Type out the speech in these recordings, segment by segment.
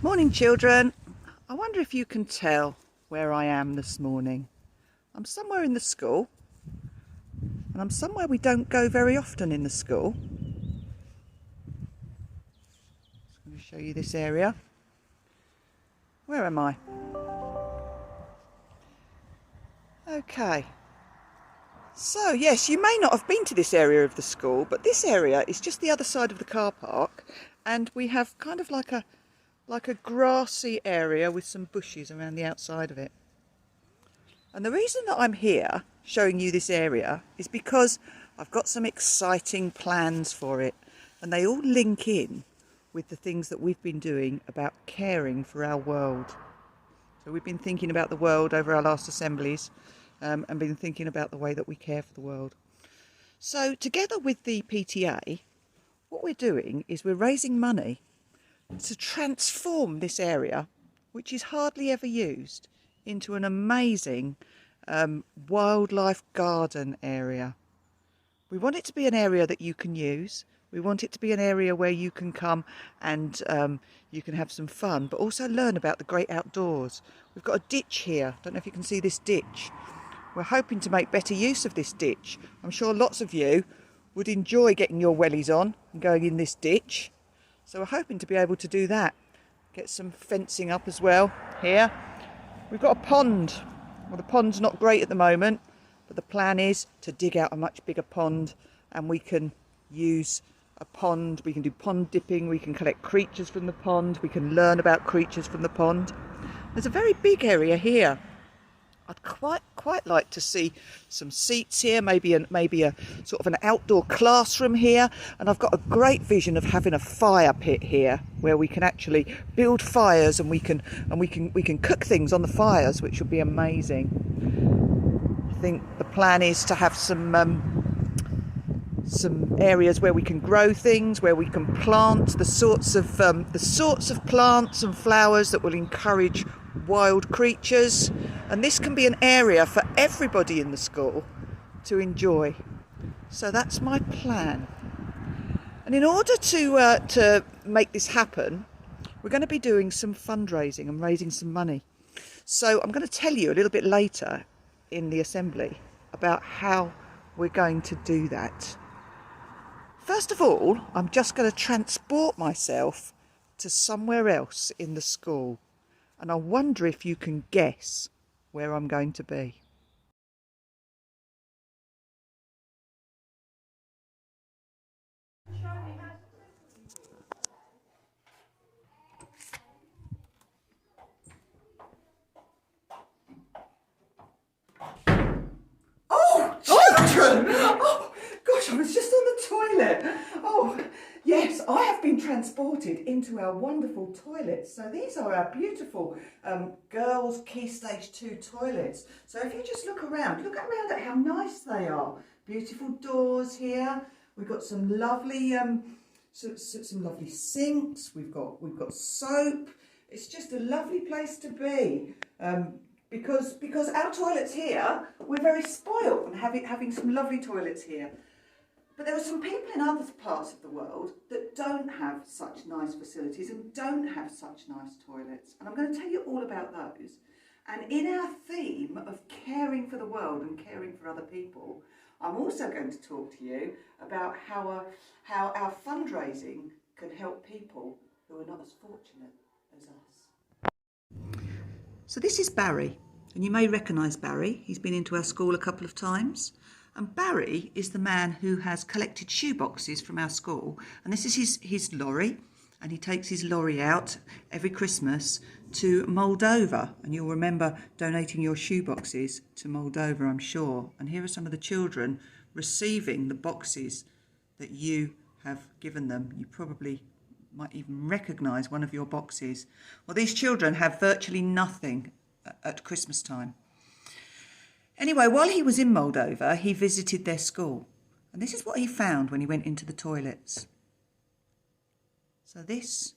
Morning, children. I wonder if you can tell where I am this morning. I'm somewhere in the school, and I'm somewhere we don't go very often in the school. I'm going to show you this area. Where am I? Okay. So, yes, you may not have been to this area of the school, but this area is just the other side of the car park, and we have kind of like a grassy area with some bushes around the outside of it. And the reason that I'm here showing you this area is because I've got some exciting plans for it, and they all link in with the things that we've been doing about caring for our world. So we've been thinking about the world over our last assemblies, and been thinking about the way that we care for the world. So together with the PTA, what we're doing is we're raising money to transform this area, which is hardly ever used, into an amazing wildlife garden area. We want it to be an area that you can use. We want it to be an area where you can come and you can have some fun, but also learn about the great outdoors. We've got a ditch here. Don't know if you can see this ditch. We're hoping to make better use of this ditch. I'm sure lots of you would enjoy getting your wellies on and going in this ditch. So we're hoping to be able to do that. Get some fencing up as well here. We've got a pond. Well, the pond's not great at the moment, but the plan is to dig out a much bigger pond, and we can use a pond. We can do pond dipping. We can collect creatures from the pond. We can learn about creatures from the pond. There's a very big area here. I'd quite like to see some seats here, maybe a sort of an outdoor classroom here, and I've got a great vision of having a fire pit here where we can actually build fires and we can cook things on the fires, which would be amazing. I think the plan is to have some areas where we can grow things, where we can plant the sorts of plants and flowers that will encourage wild creatures, and this can be an area for everybody in the school to enjoy. So that's my plan. And in order to make this happen, we're going to be doing some fundraising and raising some money. So I'm going to tell you a little bit later in the assembly about how we're going to do that. First of all, I'm just going to transport myself to somewhere else in the school. And I wonder if you can guess where I'm going to be. Oh, children! Oh, gosh, I was just on the toilet. Oh, yes, I have been transported into our wonderful toilets. So these are our beautiful girls' Key Stage 2 toilets. So if you just look around at how nice they are. Beautiful doors here. We've got some lovely some lovely sinks. We've got soap. It's just a lovely place to be. Because our toilets here, we're very spoilt and having some lovely toilets here. But there are some people in other parts of the world that don't have such nice facilities and don't have such nice toilets. And I'm going to tell you all about those. And in our theme of caring for the world and caring for other people, I'm also going to talk to you about how our fundraising can help people who are not as fortunate as us. So this is Barry, and you may recognise Barry. He's been into our school a couple of times. And Barry is the man who has collected shoe boxes from our school. And this is his lorry, and he takes his lorry out every Christmas to Moldova. And you'll remember donating your shoe boxes to Moldova, I'm sure. And here are some of the children receiving the boxes that you have given them. You probably might even recognise one of your boxes. Well, these children have virtually nothing at Christmas time. Anyway, while he was in Moldova, he visited their school. And this is what he found when he went into the toilets. So this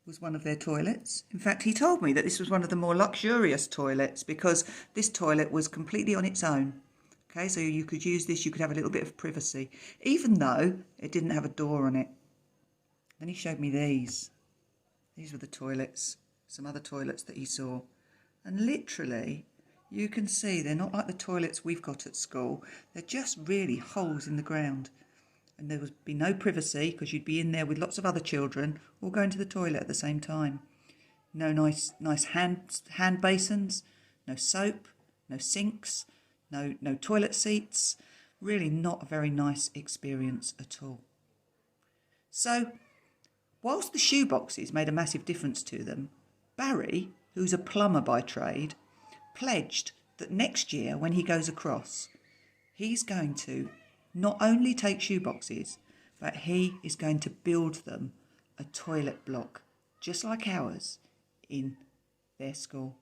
was one of their toilets. In fact, he told me that this was one of the more luxurious toilets because this toilet was completely on its own. Okay, so you could use this, you could have a little bit of privacy, even though it didn't have a door on it. Then he showed me these. These were the toilets some other toilets that he saw. And literally, you can see they're not like the toilets we've got at school. They're just really holes in the ground. And there would be no privacy because you'd be in there with lots of other children all going to the toilet at the same time. No nice hand basins, no soap, no sinks, no toilet seats. Really not a very nice experience at all. So, whilst the shoeboxes made a massive difference to them, Barry, who's a plumber by trade, pledged that next year when he goes across, he's going to not only take shoeboxes, but he is going to build them a toilet block, just like ours, in their school.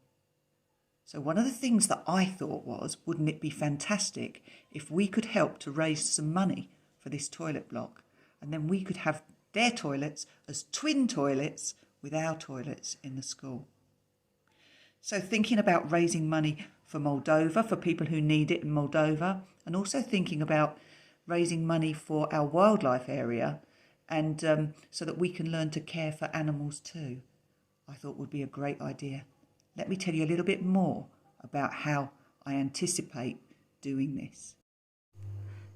So one of the things that I thought was, wouldn't it be fantastic if we could help to raise some money for this toilet block, and then we could have their toilets as twin toilets with our toilets in the school. So thinking about raising money for Moldova, for people who need it in Moldova, and also thinking about raising money for our wildlife area, and so that we can learn to care for animals too, I thought would be a great idea. Let me tell you a little bit more about how I anticipate doing this.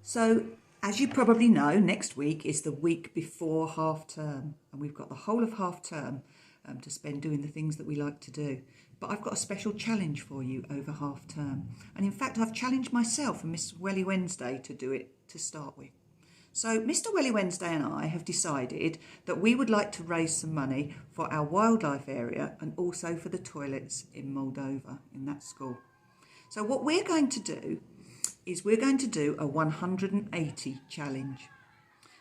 So, as you probably know, next week is the week before half term, and we've got the whole of half term to spend doing the things that we like to do. But I've got a special challenge for you over half term. And in fact, I've challenged myself and Miss Welly Wednesday to do it to start with. So Mr. Welly Wednesday and I have decided that we would like to raise some money for our wildlife area and also for the toilets in Moldova, in that school. So what we're going to do is we're going to do a 180 challenge.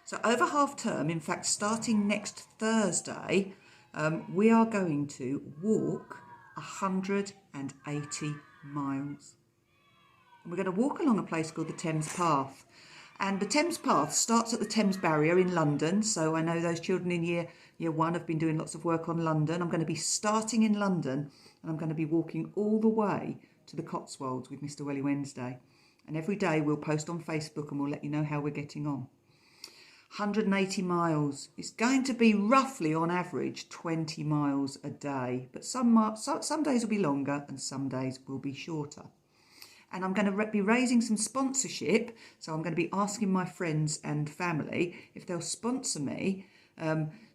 So over half term, in fact, starting next Thursday, we are going to walk 180 miles. And we're going to walk along a place called the Thames Path. And the Thames Path starts at the Thames Barrier in London. So I know those children in year one have been doing lots of work on London. I'm going to be starting in London and I'm going to be walking all the way to the Cotswolds with Mr. Welly Wednesday. And every day we'll post on Facebook and we'll let you know how we're getting on. 180 miles. It's going to be roughly on average 20 miles a day. But some days will be longer and some days will be shorter. And I'm going to be raising some sponsorship. So I'm going to be asking my friends and family if they'll sponsor me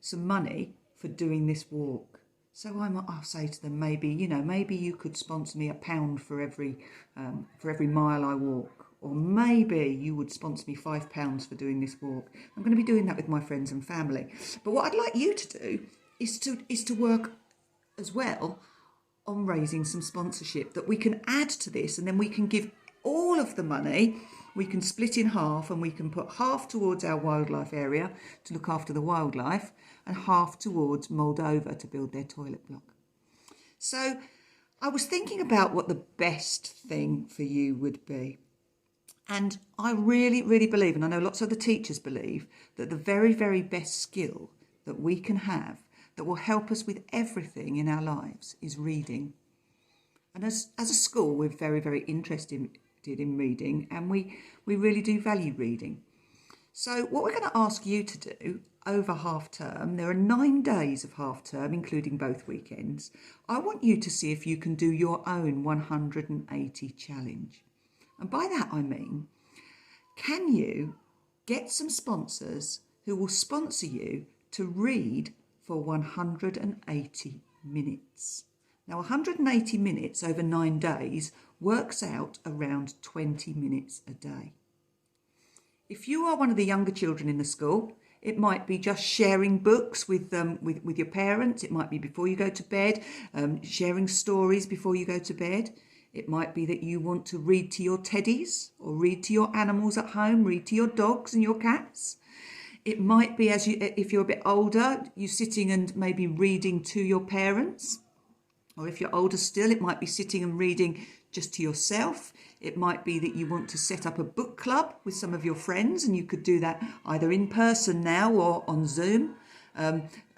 some money for doing this walk. So I'll say to them, maybe you could sponsor me £1 for every mile I walk. Or maybe you would sponsor me £5 for doing this walk. I'm going to be doing that with my friends and family. But what I'd like you to do is to work as well on raising some sponsorship that we can add to this, and then we can give all of the money. We can split in half and we can put half towards our wildlife area to look after the wildlife and half towards Moldova to build their toilet block. So I was thinking about what the best thing for you would be. And I really, really believe, and I know lots of the teachers believe, that the very, very best skill that we can have that will help us with everything in our lives is reading. And as a school, we're very, very interested in reading, and we really do value reading. So what we're going to ask you to do over half term, there are 9 days of half term, including both weekends. I want you to see if you can do your own 180 challenge. And by that I mean, can you get some sponsors who will sponsor you to read for 180 minutes? Now 180 minutes over 9 days works out around 20 minutes a day. If you are one of the younger children in the school, it might be just sharing books with your parents. It might be before you go to bed, sharing stories before you go to bed. It might be that you want to read to your teddies or read to your animals at home, read to your dogs and your cats. It might be, if you're a bit older, you sitting and maybe reading to your parents. Or if you're older still, it might be sitting and reading just to yourself. It might be that you want to set up a book club with some of your friends, and you could do that either in person now or on Zoom.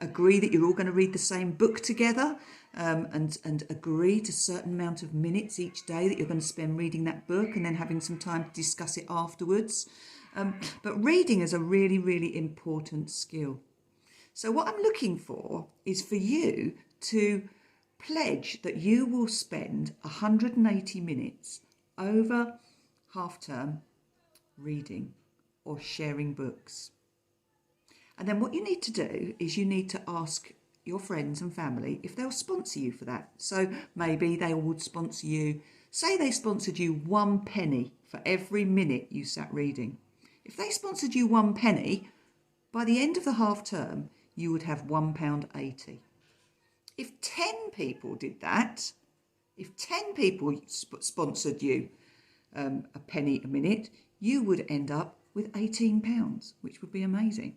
Agree that you're all going to read the same book together. And agree to a certain amount of minutes each day that you're going to spend reading that book and then having some time to discuss it afterwards. But reading is a really, really important skill. So what I'm looking for is for you to pledge that you will spend 180 minutes over half term reading or sharing books. And then what you need to do is you need to ask your friends and family if they'll sponsor you for that. So maybe they would sponsor you, say they sponsored you 1 penny for every minute you sat reading. If they sponsored you 1 penny, by the end of the half term, you would have £1.80. If 10 people did that, if 10 people sponsored you a penny a minute, you would end up with £18, which would be amazing.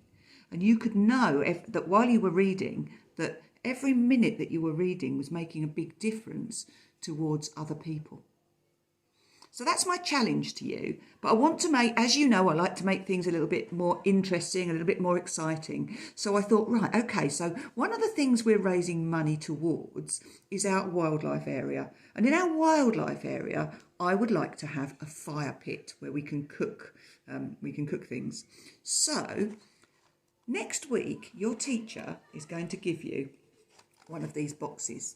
And you could know that while you were reading, that every minute that you were reading was making a big difference towards other people. So that's my challenge to you. But I want to make, as you know, I like to make things a little bit more interesting, a little bit more exciting. So I thought, right, okay, so one of the things we're raising money towards is our wildlife area. And in our wildlife area, I would like to have a fire pit where we can cook things. So next week, your teacher is going to give you one of these boxes.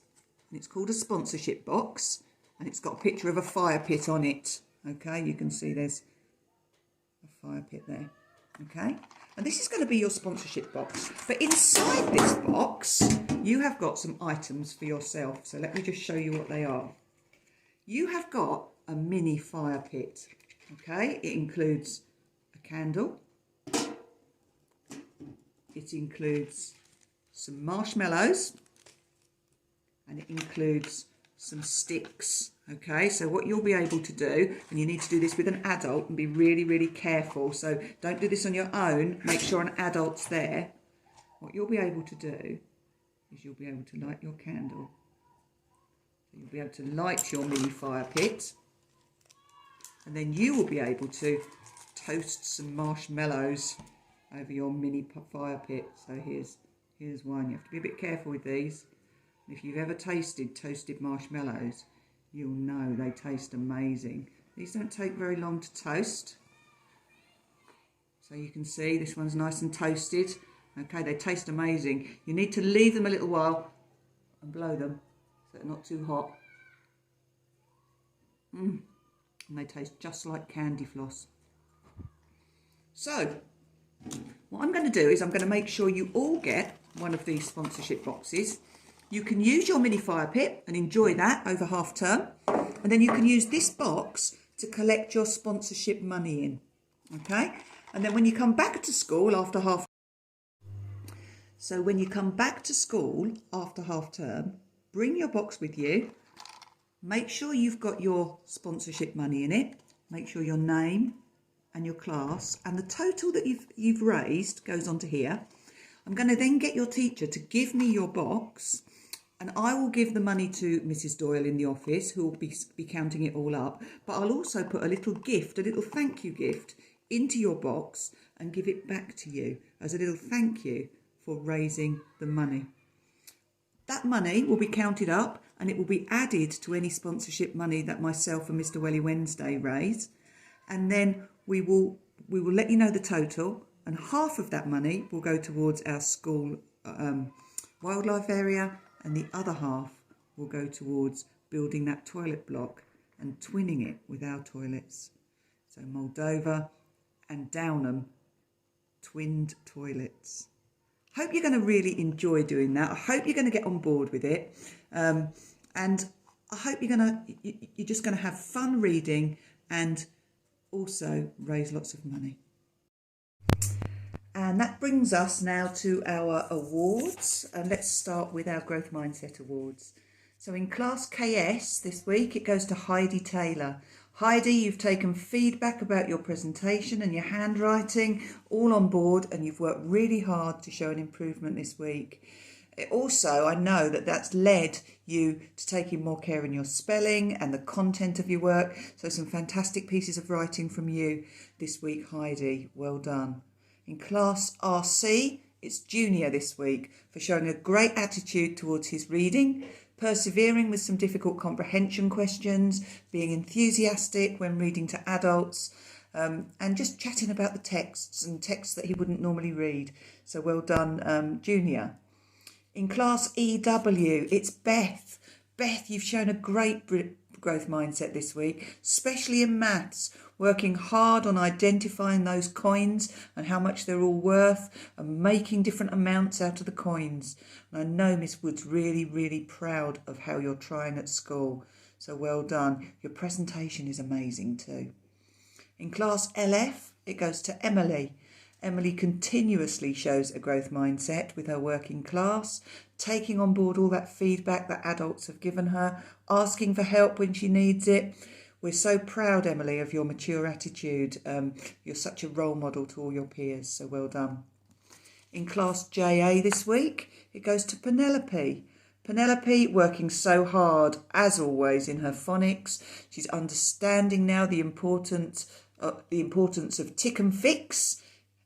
And it's called a sponsorship box. And it's got a picture of a fire pit on it. Okay, you can see there's a fire pit there. Okay, and this is going to be your sponsorship box. But inside this box, you have got some items for yourself. So let me just show you what they are. You have got a mini fire pit. Okay, it includes a candle. It includes some marshmallows. And it includes some sticks. Okay, so what you'll be able to do, and you need to do this with an adult and be really, really careful. So don't do this on your own. Make sure an adult's there. What you'll be able to do is you'll be able to light your candle. So you'll be able to light your mini fire pit. And then you will be able to toast some marshmallows over your mini fire pit. So here's one. You have to be a bit careful with these. If you've ever tasted toasted marshmallows, you'll know they taste amazing. These don't take very long to toast. So you can see this one's nice and toasted. Okay, they taste amazing. You need to leave them a little while and blow them so they're not too hot. And they taste just like candy floss. So what I'm going to do is I'm going to make sure you all get one of these sponsorship boxes. You can use your mini fire pit and enjoy that over half term. And then you can use this box to collect your sponsorship money in. Okay? And then when you come back to school after half term, bring your box with you. Make sure you've got your sponsorship money in it. Make sure your name and your class and the total that you've raised goes onto here. I'm going to then get your teacher to give me your box, and I will give the money to Mrs. Doyle in the office, who will be counting it all up. But I'll also put a little gift, a little thank you gift, into your box and give it back to you as a little thank you for raising the money. That money will be counted up and it will be added to any sponsorship money that myself and Mr. Welly Wednesday raise. And then we will let you know the total, and half of that money will go towards our school wildlife area, and the other half will go towards building that toilet block and twinning it with our toilets. So Moldova and Downham twinned toilets. Hope you're going to really enjoy doing that. I hope you're going to get on board with it. And I hope you're just going to have fun reading and also raise lots of money. And that brings us now to our awards. And let's start with our Growth Mindset Awards. So in Class KS this week, it goes to Heidi Taylor. Heidi, you've taken feedback about your presentation and your handwriting all on board, and you've worked really hard to show an improvement this week. Also, I know that that's led you to taking more care in your spelling and the content of your work. So some fantastic pieces of writing from you this week, Heidi. Well done. In Class RC, it's Junior this week for showing a great attitude towards his reading, persevering with some difficult comprehension questions, being enthusiastic when reading to adults, and just chatting about the texts and texts that he wouldn't normally read. So well done, Junior. In class EW, it's Beth. Beth, you've shown a great growth mindset this week, especially in maths, working hard on identifying those coins and how much they're all worth and making different amounts out of the coins. And I know Miss Wood's really, really proud of how you're trying at school. So well done. Your presentation is amazing too. In class LF, it goes to Emily. Emily continuously shows a growth mindset with her working class, taking on board all that feedback that adults have given her, asking for help when she needs it. We're so proud, Emily, of your mature attitude. You're such a role model to all your peers, so well done. In class JA this week, it goes to Penelope. Penelope working so hard, as always, in her phonics. She's understanding now the importance of tick and fix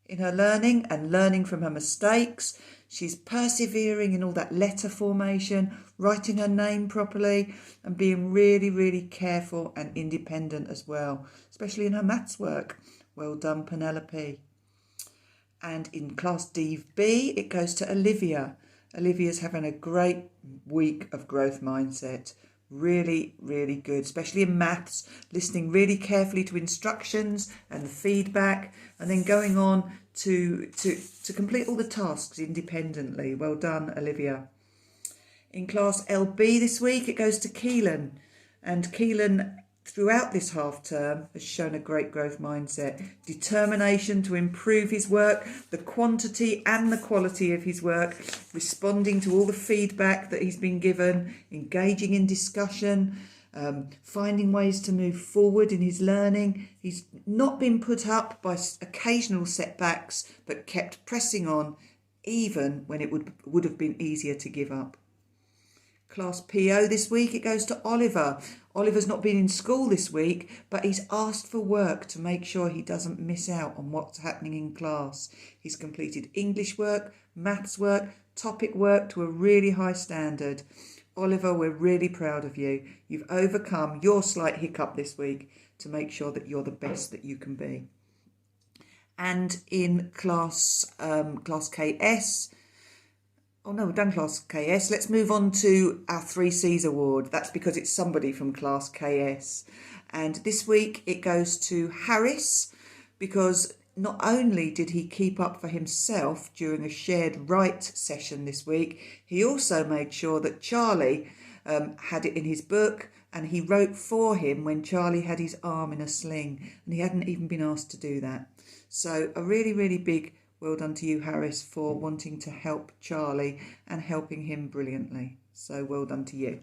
in her learning and learning from her mistakes. She's persevering in all that letter formation, writing her name properly and being really, really careful and independent as well, especially in her maths work. Well done, Penelope. And in class DB, it goes to Olivia. Olivia's having a great week of growth mindset. Really, really good, especially in maths, listening really carefully to instructions and the feedback, and then going on to complete all the tasks independently. Well done, Olivia. In class LB this week, it goes to Keelan. And Keelan, throughout this half term, has shown a great growth mindset, determination to improve his work, the quantity and the quality of his work, responding to all the feedback that he's been given, engaging in discussion, finding ways to move forward in his learning. He's not been put up by occasional setbacks, but kept pressing on, even when it would have been easier to give up. Class PO this week, it goes to Oliver. Oliver's not been in school this week, but he's asked for work to make sure he doesn't miss out on what's happening in class. He's completed English work, maths work, topic work to a really high standard. Oliver, we're really proud of you. You've overcome your slight hiccup this week to make sure that you're the best that you can be. And in class KS, oh no, we've done class KS. Let's move on to our 3Cs award. That's because it's somebody from class KS. And this week it goes to Harris, because not only did he keep up for himself during a shared write session this week, he also made sure that Charlie had it in his book, and he wrote for him when Charlie had his arm in a sling, and he hadn't even been asked to do that. So a really, really big well done to you, Harris, for wanting to help Charlie and helping him brilliantly. So well done to you.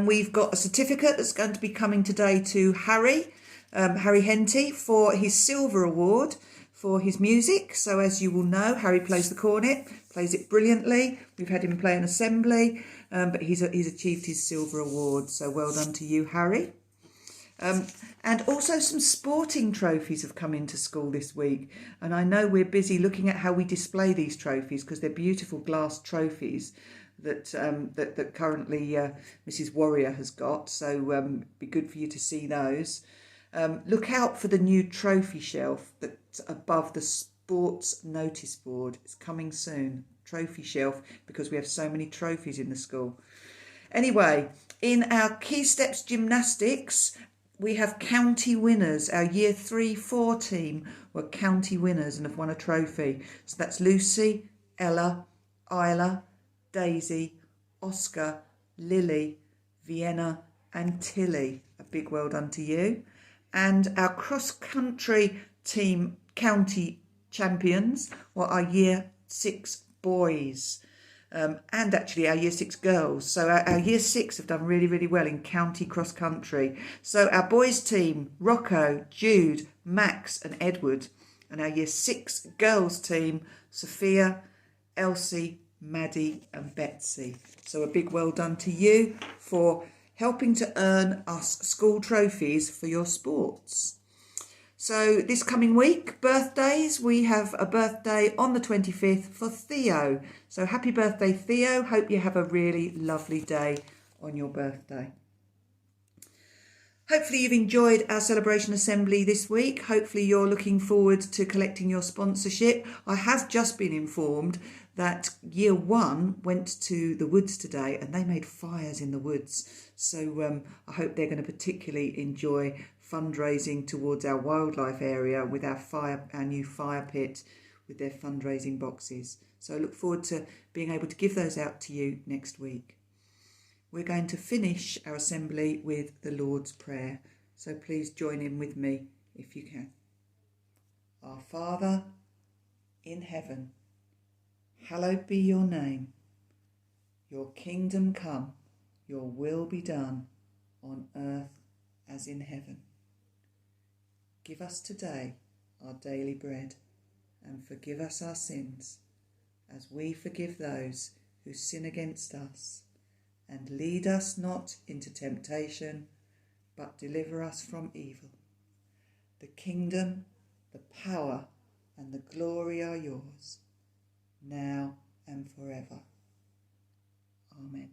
We've got a certificate that's going to be coming today to Harry Henty, for his Silver Award for his music. So as you will know, Harry plays the cornet, plays it brilliantly. We've had him play an assembly, but he's achieved his Silver Award. So well done to you, Harry. And also some sporting trophies have come into school this week. And I know we're busy looking at how we display these trophies, because they're beautiful glass trophies that currently Mrs. Warrior has got. So it'd be good for you to see those. Look out for the new trophy shelf that's above the sports notice board. It's coming soon. Trophy shelf, because we have so many trophies in the school. Anyway, in our Key Steps gymnastics, we have county winners. Our year 3-4 team were county winners and have won a trophy. So that's Lucy, Ella, Isla, Daisy, Oscar, Lily, Vienna and Tilly. A big well done to you. And our cross-country team county champions were our year 6 boys. And actually our year 6 girls. So our year 6 have done really, really well in county cross country. So our boys team, Rocco, Jude, Max and Edward. And our year 6 girls team, Sophia, Elsie, Maddie and Betsy. So a big well done to you for helping to earn us school trophies for your sports. So this coming week, birthdays, we have a birthday on the 25th for Theo. So happy birthday, Theo. Hope you have a really lovely day on your birthday. Hopefully you've enjoyed our celebration assembly this week. Hopefully you're looking forward to collecting your sponsorship. I have just been informed that year 1 went to the woods today and they made fires in the woods. So I hope they're going to particularly enjoy fundraising towards our wildlife area with our new fire pit with their fundraising boxes. So I look forward to being able to give those out to you next week. We're going to finish our assembly with the Lord's Prayer, so please join in with me if you can. Our Father in heaven, hallowed be your name. Your kingdom come, your will be done on earth as in heaven. Give us today our daily bread and forgive us our sins as we forgive those who sin against us. And lead us not into temptation, but deliver us from evil. The kingdom, the power, and the glory are yours, now and forever. Amen.